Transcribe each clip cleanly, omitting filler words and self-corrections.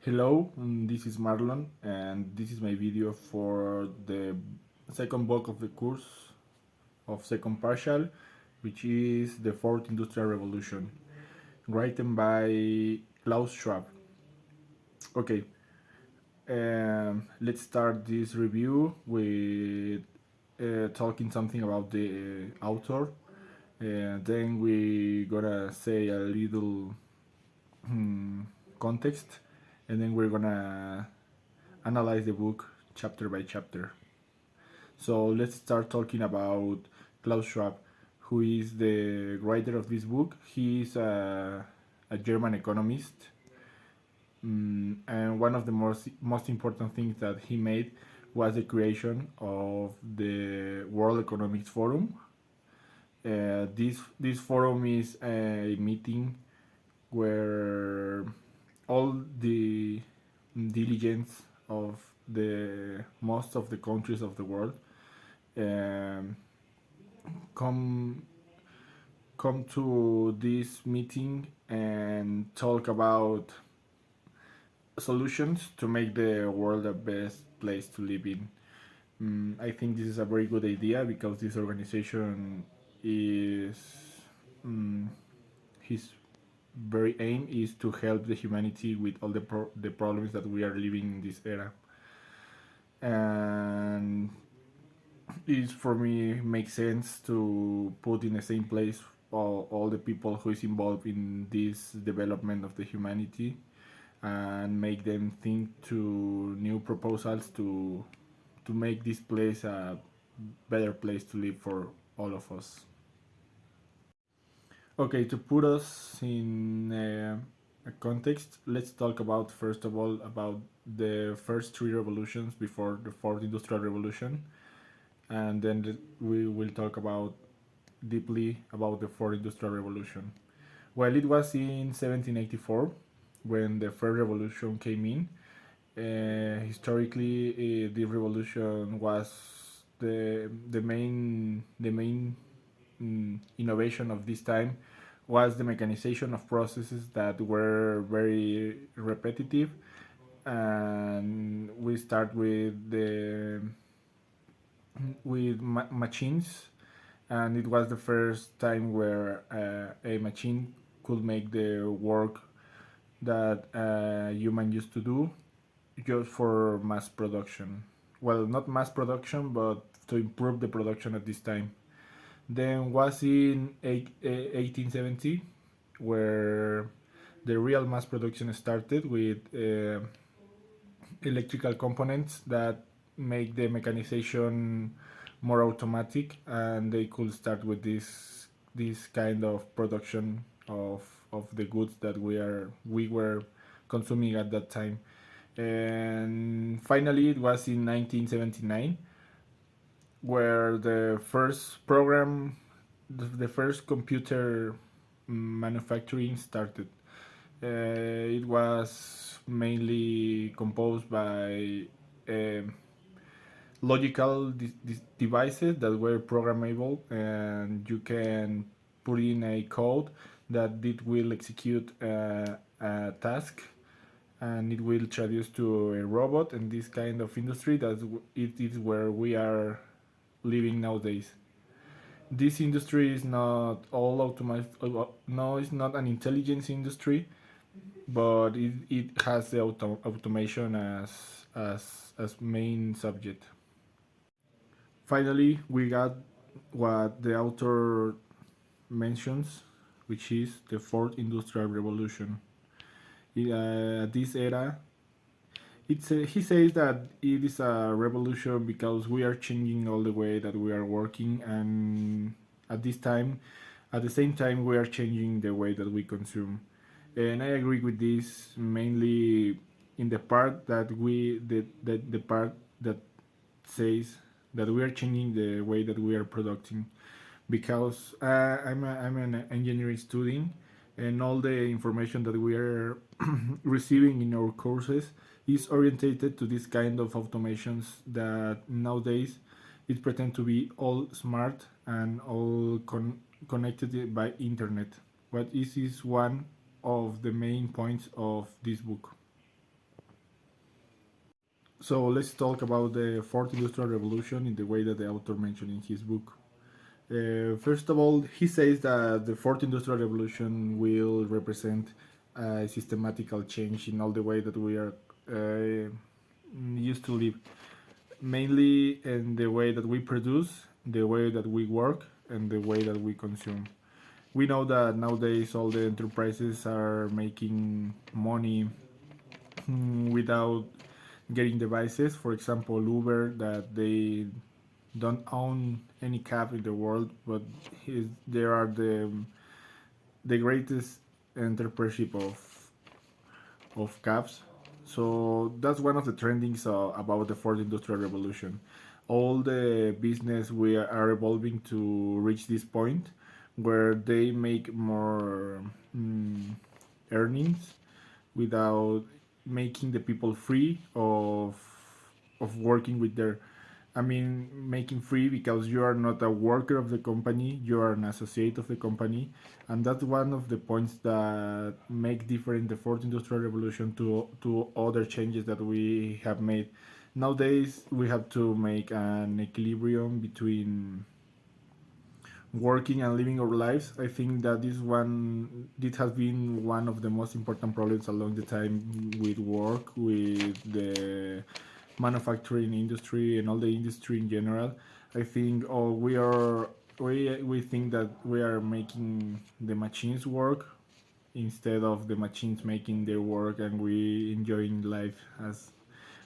Hello, this is Marlon, and this is my video for the second block of the course of second partial, which is the Fourth Industrial Revolution, written by Klaus Schwab. Okay, let's start this review with talking something about the author. Then we gonna say a little context, and then we're gonna analyze the book chapter by chapter. So let's start talking about Klaus Schwab, who is the writer of this book. He is a German economist, and one of the most important things that he made was the creation of the World Economic Forum. This forum is a meeting where all the diligence of the most of the countries of the world um, come come to this meeting and talk about solutions to make the world the best place to live in. I think this is a very good idea because this organization is his very aim is to help the humanity with all the problems that we are living in this era, and it for me makes sense to put in the same place all the people who is involved in this development of the humanity and make them think to new proposals to make this place a better place to live for all of us. Okay, to put us in a context, let's talk about first of all about the first three revolutions before the fourth industrial revolution, and then we will talk about deeply about the fourth industrial revolution. Well, it was in 1784 when the first revolution came in. Historically, the revolution was the main innovation of this time was the mechanization of processes that were very repetitive, and we start with machines, and it was the first time where a machine could make the work that a human used to do just for mass production. Well, not mass production, but to improve the production at this time. Then was in 1870 where the real mass production started with electrical components that make the mechanization more automatic, and they could start with this kind of production of the goods that we were consuming at that time. And finally, it was in 1979 where the first program, the first computer manufacturing started. It was mainly composed by um logical devices that were programmable, and you can put in a code that it will execute a task, and it will traduce to a robot. And this kind of industry, it is where we are living nowadays. This industry is not all automated. No, it's not an intelligence industry, but it has the automation as main subject. Finally, we got what the author mentions, which is the fourth industrial revolution. At this era, he says that it is a revolution because we are changing all the way that we are working, and at this time, at the same time, we are changing the way that we consume. And I agree with this mainly in the part that the part that says that we are changing the way that we are producing, because I'm an engineering student, and all the information that we are receiving in our courses is orientated to this kind of automations that nowadays it pretend to be all smart and all connected by internet. But this is one of the main points of this book. So let's talk about the fourth industrial revolution in the way that the author mentioned in his book. First of all, he says that the fourth industrial revolution will represent a systematical change in all the way that we are used to live, mainly in the way that we produce, the way that we work, and the way that we consume. We know that nowadays all the enterprises are making money without getting devices. For example, Uber, that they don't own any cab in the world, but they are the greatest entrepreneurship of cabs. So that's one of the trendings about the fourth industrial revolution. All the business we are evolving to reach this point where they make more earnings without making the people free of working with their, I mean, making free because you are not a worker of the company, you are an associate of the company. And that's one of the points that make different the fourth industrial revolution to other changes that we have made. Nowadays we have to make an equilibrium between working and living our lives. I think that this has been one of the most important problems along the time with work, with the manufacturing industry and all the industry in general. I think we think that we are making the machines work instead of the machines making their work, and we enjoying life as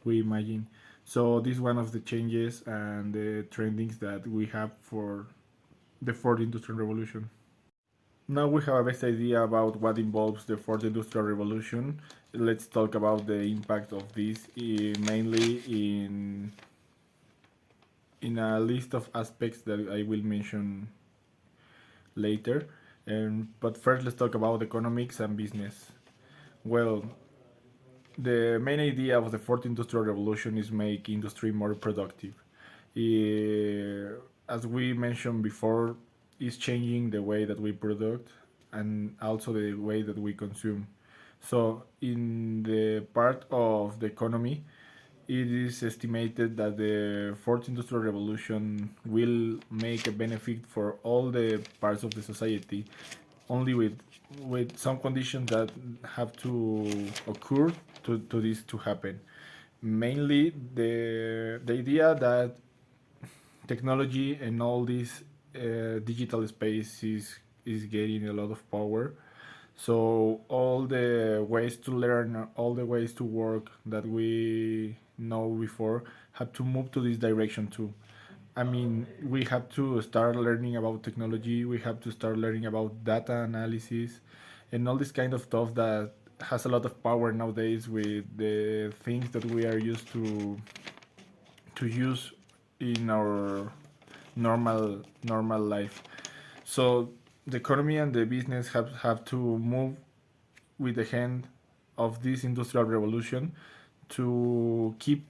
we imagine. So this is one of the changes and the trendings that we have for the fourth industrial revolution. Now we have a best idea about what involves the fourth industrial revolution. Let's talk about the impact of this mainly in a list of aspects that I will mention later. But first, let's talk about economics and business. Well, the main idea of the fourth industrial revolution is make industry more productive. As we mentioned before, is changing the way that we produce and also the way that we consume. So in the part of the economy, it is estimated that the fourth industrial revolution will make a benefit for all the parts of the society, only with some conditions that have to occur to this to happen. Mainly the idea that technology and all this digital space is getting a lot of power. So all the ways to learn, all the ways to work that we know before have to move to this direction too. I mean, we have to start learning about technology. We have to start learning about data analysis and all this kind of stuff that has a lot of power nowadays with the things that we are used to use in our normal life. So the economy and the business have to move with the hand of this industrial revolution to keep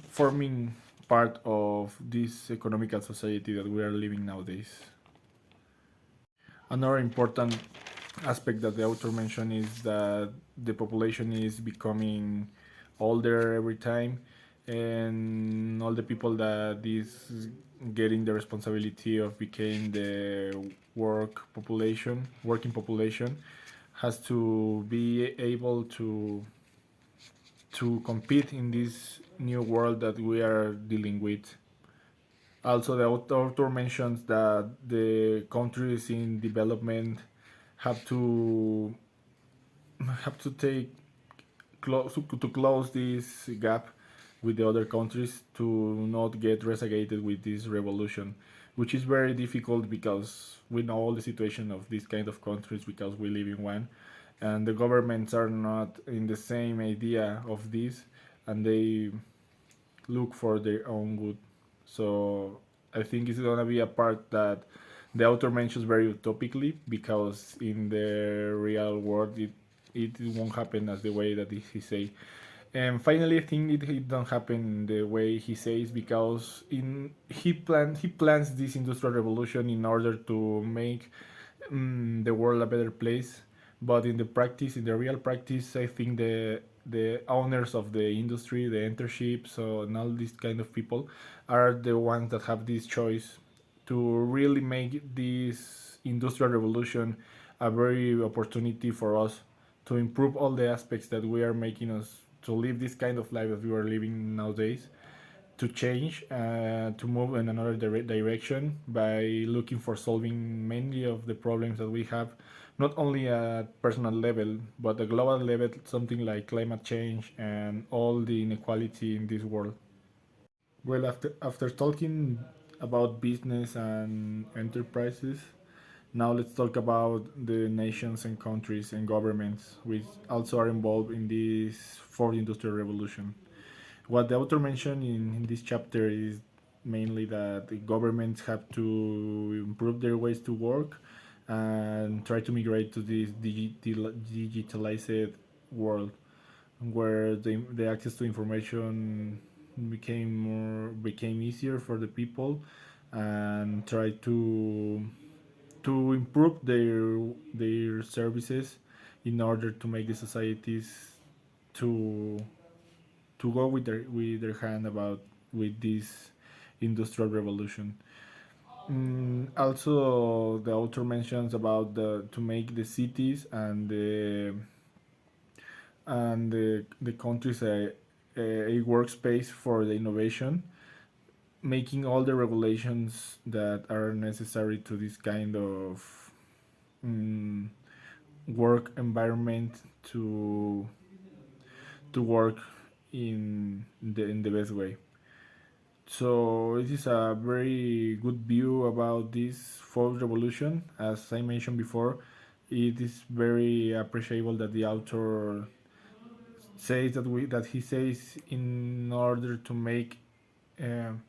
forming part of this economical society that we are living nowadays. Another important aspect that the author mentioned is that the population is becoming older every time, and all the people that is getting the responsibility of becoming the working population has to be able to compete in this new world that we are dealing with. Also, the author mentions that the countries in development have to take to close this gap with the other countries to not get resegated with this revolution, which is very difficult because we know all the situation of these kind of countries because we live in one, and the governments are not in the same idea of this, and they look for their own good. So I think it's gonna be a part that the author mentions very utopically because in the real world it won't happen as the way that he say. And finally, I think it don't happen the way he says because he plans this industrial revolution in order to make the world a better place. But in the practice, in the real practice, I think the owners of the industry, the enterprises, so and all these kind of people are the ones that have this choice to really make this industrial revolution a very opportunity for us to improve all the aspects that we are making us to live this kind of life that we are living nowadays, to change, to move in another direction by looking for solving many of the problems that we have, not only at personal level but at global level, something like climate change and all the inequality in this world. Well, after talking about business and enterprises, now let's talk about the nations and countries and governments which also are involved in this fourth industrial revolution. What the author mentioned in this chapter is mainly that the governments have to improve their ways to work and try to migrate to this digitalized world where the access to information became easier for the people, and try to improve their services in order to make the societies to go with their hand about with this industrial revolution. Also, the author mentions about the to make the cities and the countries a workspace for the innovation, making all the regulations that are necessary to this kind of um, work environment to work in the best way. So this is a very good view about this fourth revolution. As I mentioned before, it is very appreciable that the author says that he says in order to make um,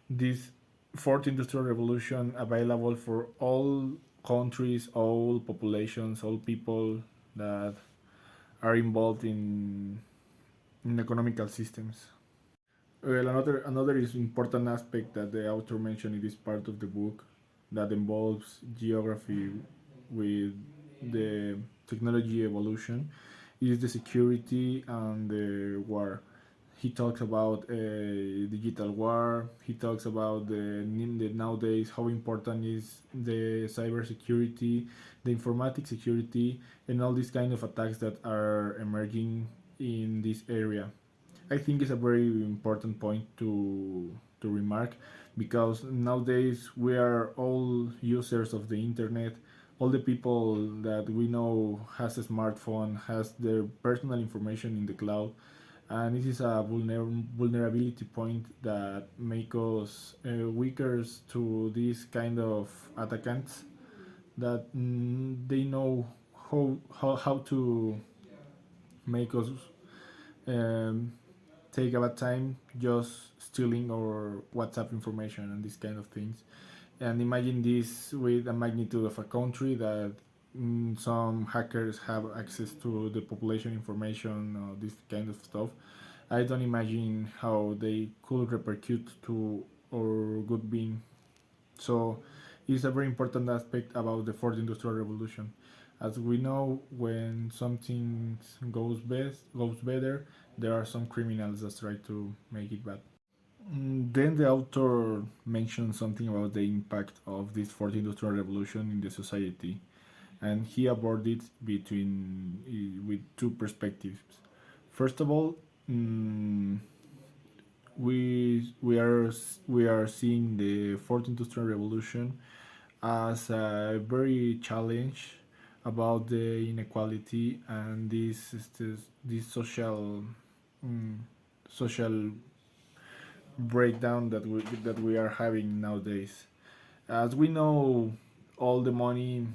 this fourth industrial revolution available for all countries, all populations, all people that are involved in economical systems. Well, another is important aspect that the author mentioned in this part of the book that involves geography with the technology evolution is the security and the war. He talks about digital war. He talks about the nowadays how important is the cyber security, the informatic security, and all these kind of attacks that are emerging in this area. I think it's a very important point to remark, because nowadays we are all users of the internet. All the people that we know has a smartphone, has their personal information in the cloud, and this is a vulnerability point that make us weaker to these kind of attackants that they know how to make us um, take about time just stealing our WhatsApp information and these kind of things. And imagine this with a magnitude of a country that some hackers have access to the population information or this kind of stuff. I don't imagine how they could repercute to our good being. So it's a very important aspect about the fourth industrial revolution. As we know, when something goes better, there are some criminals that try to make it bad. Then the author mentioned something about the impact of this fourth industrial revolution in the society, and he aborded with two perspectives. First of all, mm, we are seeing the fourth industrial revolution as a very challenge about the inequality and this mm, social breakdown that we are having nowadays. As we know, all the money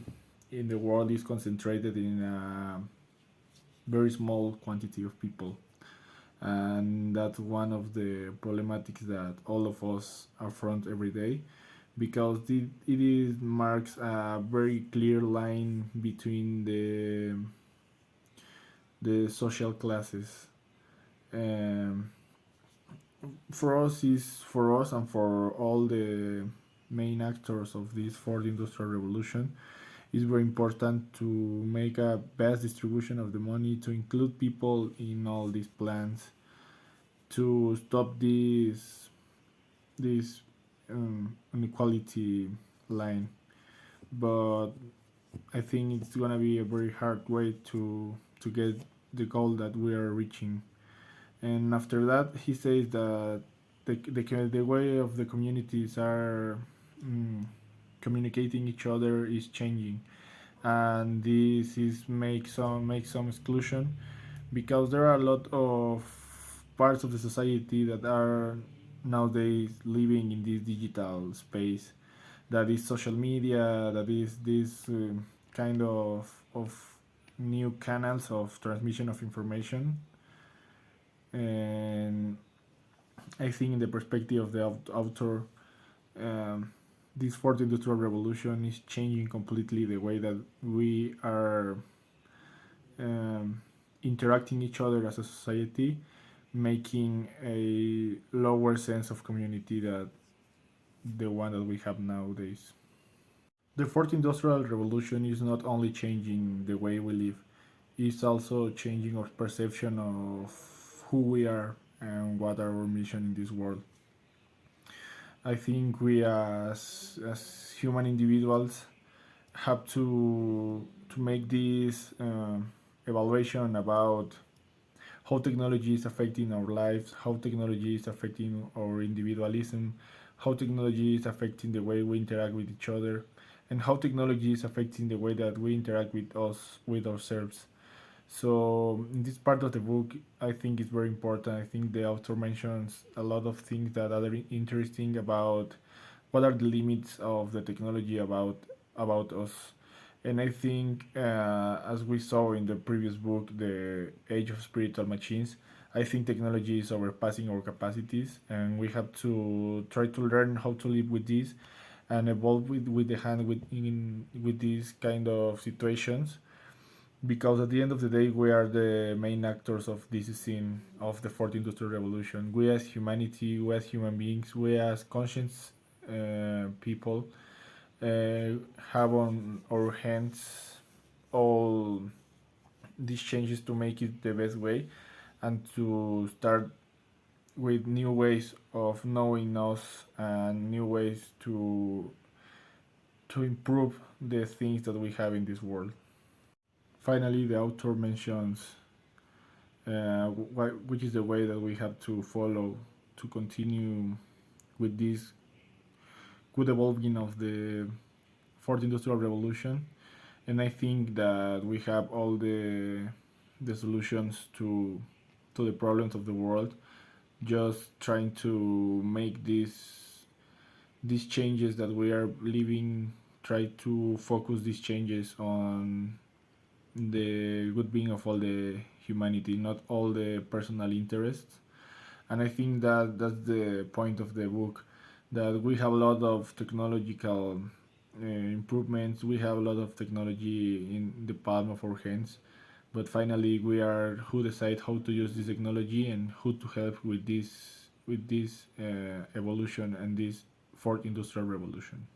in the world is concentrated in a very small quantity of people, and that's one of the problematics that all of us affront every day, because it is marks a very clear line between the social classes. Um, for us and for all the main actors of this fourth industrial revolution, it's very important to make a best distribution of the money, to include people in all these plans, to stop this inequality line. But I think it's gonna be a very hard way to get the goal that we are reaching. And after that, he says that the way of the communities are mm, communicating each other is changing, and this is make some exclusion because there are a lot of parts of the society that are nowadays living in this digital space, that is social media, that is this kind of new canals of transmission of information. And I think in the perspective of the author, um, this fourth industrial revolution is changing completely the way that we are um, interacting each other as a society, making a lower sense of community that the one that we have nowadays. The fourth industrial revolution is not only changing the way we live, it's also changing our perception of who we are and what are our mission in this world. I think we as human individuals have to make this evaluation about how technology is affecting our lives, how technology is affecting our individualism, how technology is affecting the way we interact with each other, and how technology is affecting the way that we interact with ourselves. So in this part of the book, I think it's very important. I think the author mentions a lot of things that are interesting about what are the limits of the technology about us. And I think, as we saw in the previous book, The Age of Spiritual Machines, I think technology is overpassing our capacities, and we have to try to learn how to live with this and evolve with the hand with these kind of situations, because at the end of the day we are the main actors of this scene of the fourth industrial revolution. We as humanity, we as human beings, we as conscious people have on our hands all these changes to make it the best way and to start with new ways of knowing us and new ways to improve the things that we have in this world. Finally, the author mentions which is the way that we have to follow to continue with this good evolving of the fourth industrial revolution. And I think that we have all the solutions to the problems of the world, just trying to make these changes that we are living, try to focus these changes on the good being of all the humanity, not all the personal interests. And I think that that's the point of the book, that we have a lot of technological improvements, we have a lot of technology in the palm of our hands, but finally we are who decide how to use this technology and who to help with this evolution and this fourth industrial revolution.